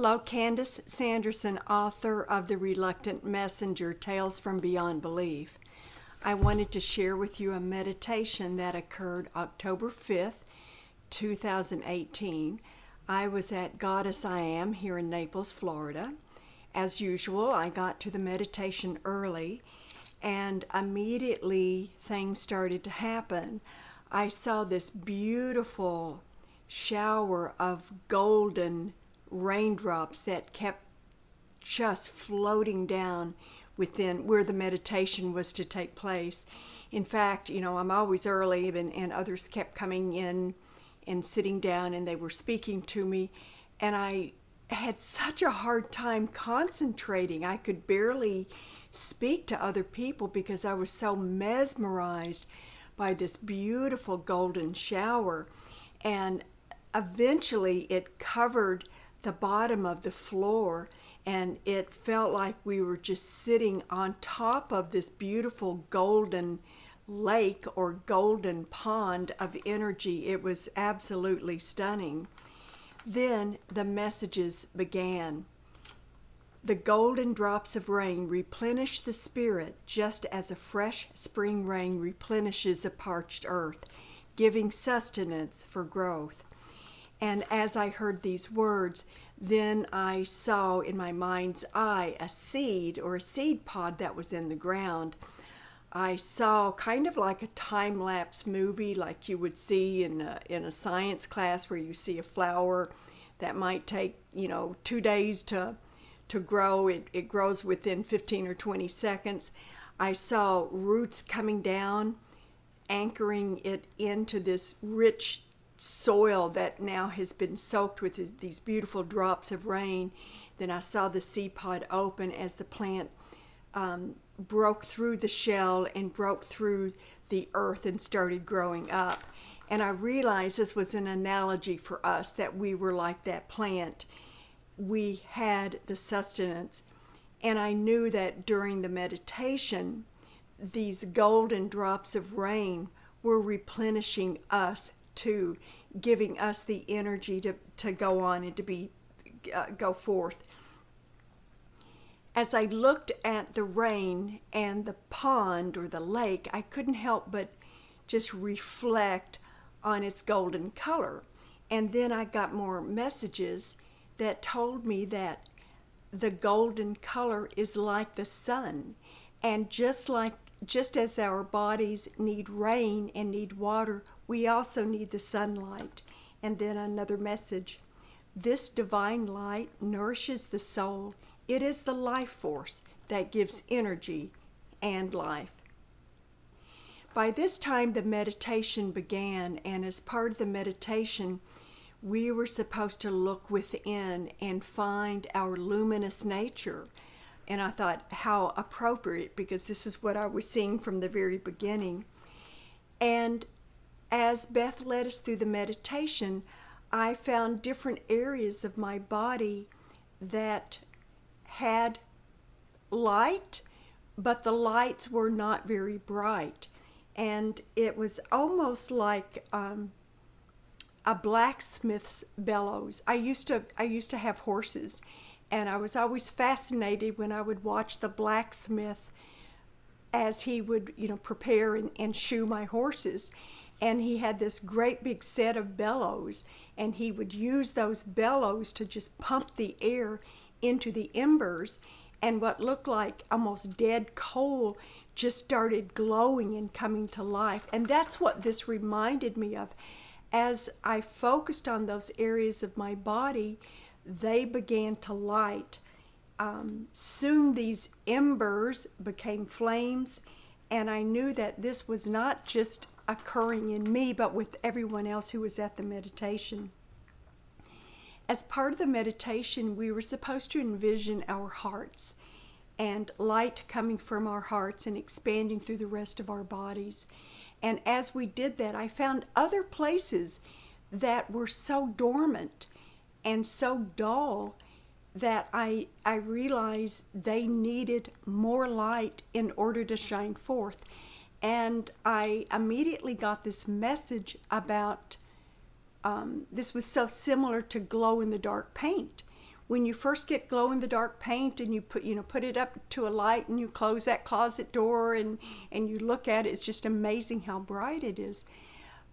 Hello, Candice Sanderson, author of The Reluctant Messenger, Tales from Beyond Belief. I wanted to share with you a meditation that occurred October 5th, 2018. I was at Goddess I Am here in Naples, Florida. As usual, I got to the meditation early, and immediately things started to happen. I saw this beautiful shower of golden raindrops that kept just floating down within where the meditation was to take place. In fact, I'm always early, and others kept coming in and sitting down, and they were speaking to me, and I had such a hard time concentrating. I could barely speak to other people because I was so mesmerized by this beautiful golden shower. And eventually it covered the bottom of the floor, and it felt like we were just sitting on top of this beautiful golden lake or golden pond of energy. It was absolutely stunning. Then the messages began. The golden drops of rain replenish the spirit just as a fresh spring rain replenishes a parched earth, giving sustenance for growth. And as I heard these words, then I saw in my mind's eye a seed or a seed pod that was in the ground. I saw kind of like a time-lapse movie like you would see in a science class, where you see a flower that might take 2 days to grow. It grows within 15 or 20 seconds. I saw roots coming down, anchoring it into this rich soil that now has been soaked with these beautiful drops of rain. Then I saw the seed pod open as the plant broke through the shell and broke through the earth and started growing up. And I realized this was an analogy for us, that we were like that plant. We had the sustenance. And I knew that during the meditation, these golden drops of rain were replenishing us too, giving us the energy to go on and to go forth. As I looked at the rain and the pond or the lake, I couldn't help but just reflect on its golden color. And then I got more messages that told me that the golden color is like the sun. And just as our bodies need rain and need water, we also need the sunlight. And then another message. This divine light nourishes the soul. It is the life force that gives energy and life. By this time, the meditation began, and as part of the meditation, we were supposed to look within and find our luminous nature. And I thought, how appropriate, because this is what I was seeing from the very beginning. And as Beth led us through the meditation, I found different areas of my body that had light, but the lights were not very bright. And it was almost like a blacksmith's bellows. I used to have horses, and I was always fascinated when I would watch the blacksmith as he would, prepare and shoe my horses. And he had this great big set of bellows, and he would use those bellows to just pump the air into the embers, and what looked like almost dead coal just started glowing and coming to life. And that's what this reminded me of. As I focused on those areas of my body, they began to light. Soon these embers became flames, and I knew that this was not just occurring in me, but with everyone else who was at the meditation. As part of the meditation, we were supposed to envision our hearts and light coming from our hearts and expanding through the rest of our bodies. And as we did that, I found other places that were so dormant and so dull that I realized they needed more light in order to shine forth. And I immediately got this message about, this was so similar to glow-in-the-dark paint, When you first get glow-in-the-dark paint and you put it up to a light and you close that closet door and you look at it, it's just amazing how bright it is.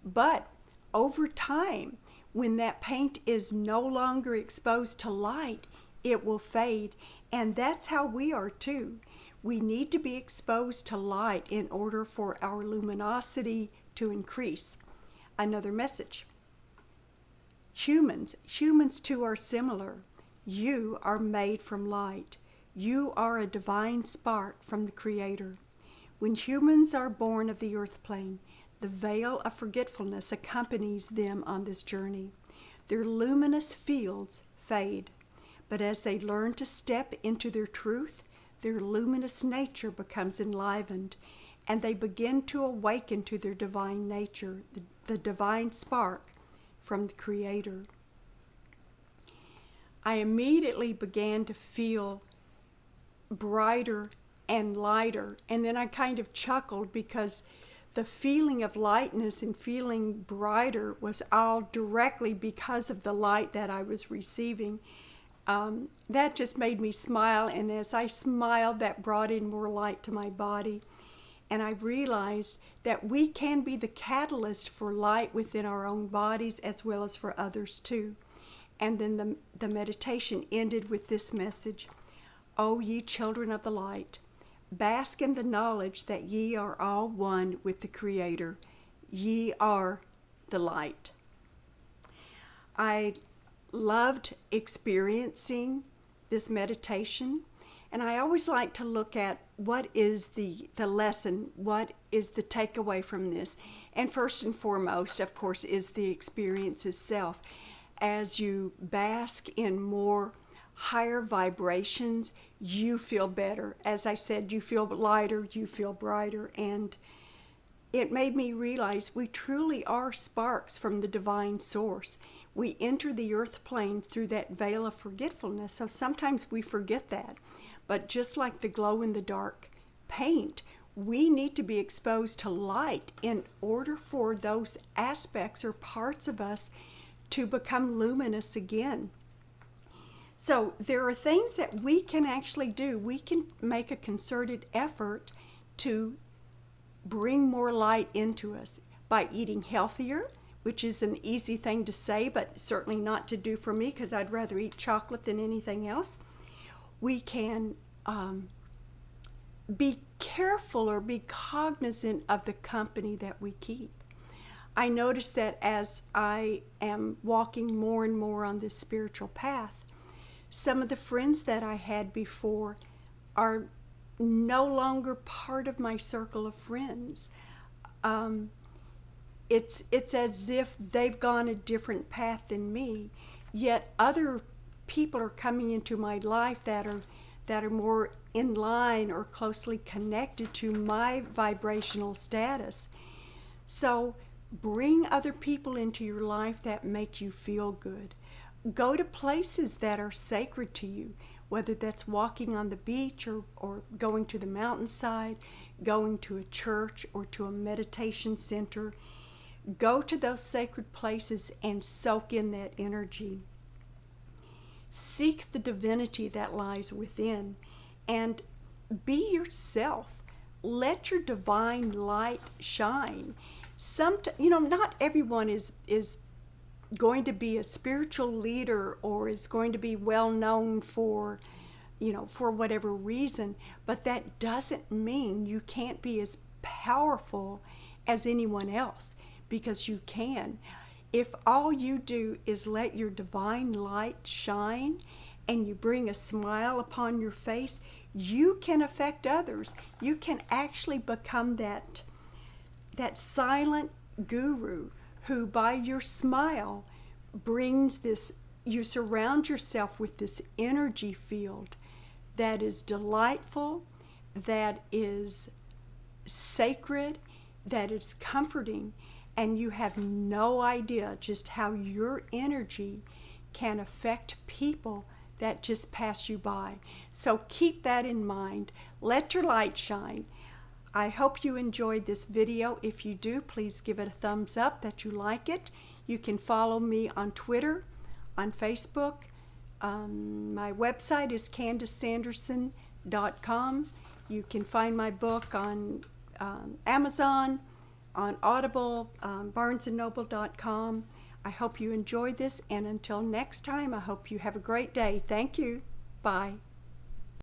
But over time, when that paint is no longer exposed to light, it will fade. And that's how we are too. We need to be exposed to light in order for our luminosity to increase. Another message. Humans too are similar. You are made from light. You are a divine spark from the Creator. When humans are born of the earth plane, the veil of forgetfulness accompanies them on this journey. Their luminous fields fade, but as they learn to step into their truth, their luminous nature becomes enlivened, and they begin to awaken to their divine nature, the divine spark from the Creator. I immediately began to feel brighter and lighter, and then I kind of chuckled because the feeling of lightness and feeling brighter was all directly because of the light that I was receiving. That just made me smile, and as I smiled, that brought in more light to my body. And I realized that we can be the catalyst for light within our own bodies as well as for others too. And then the meditation ended with this message: O ye children of the light, bask in the knowledge that ye are all one with the Creator. Ye are the light. I loved experiencing this meditation, and I always like to look at what is the lesson, what is the takeaway from this. And first and foremost, of course, is the experience itself. As you bask in more higher vibrations, you feel better. As I said, you feel lighter, you feel brighter, and it made me realize we truly are sparks from the divine source. We enter the earth plane through that veil of forgetfulness, so sometimes we forget that. But just like the glow-in-the-dark paint, we need to be exposed to light in order for those aspects or parts of us to become luminous again. So there are things that we can actually do. We can make a concerted effort to bring more light into us by eating healthier, which is an easy thing to say, but certainly not to do for me because I'd rather eat chocolate than anything else. We can be careful or be cognizant of the company that we keep. I notice that as I am walking more and more on this spiritual path, some of the friends that I had before are no longer part of my circle of friends. It's as if they've gone a different path than me, yet other people are coming into my life that are more in line or closely connected to my vibrational status. So bring other people into your life that make you feel good. Go to places that are sacred to you, whether that's walking on the beach or going to the mountainside, going to a church or to a meditation center. Go to those sacred places and soak in that energy. Seek the divinity that lies within and be yourself. Let your divine light shine. Not everyone is going to be a spiritual leader or is going to be well known for whatever reason, but that doesn't mean you can't be as powerful as anyone else, because you can. If all you do is let your divine light shine and you bring a smile upon your face, you can affect others. You can actually become that silent guru who by your smile brings this, you surround yourself with this energy field that is delightful, that is sacred, that is comforting, and you have no idea just how your energy can affect people that just pass you by. So keep that in mind. Let your light shine. I hope you enjoyed this video. If you do, please give it a thumbs up that you like it. You can follow me on Twitter, on Facebook, My website is CandiceSanderson.com. You can find my book on Amazon, on Audible, BarnesandNoble.com. I hope you enjoyed this, and until next time, I hope you have a great day. Thank you. Bye.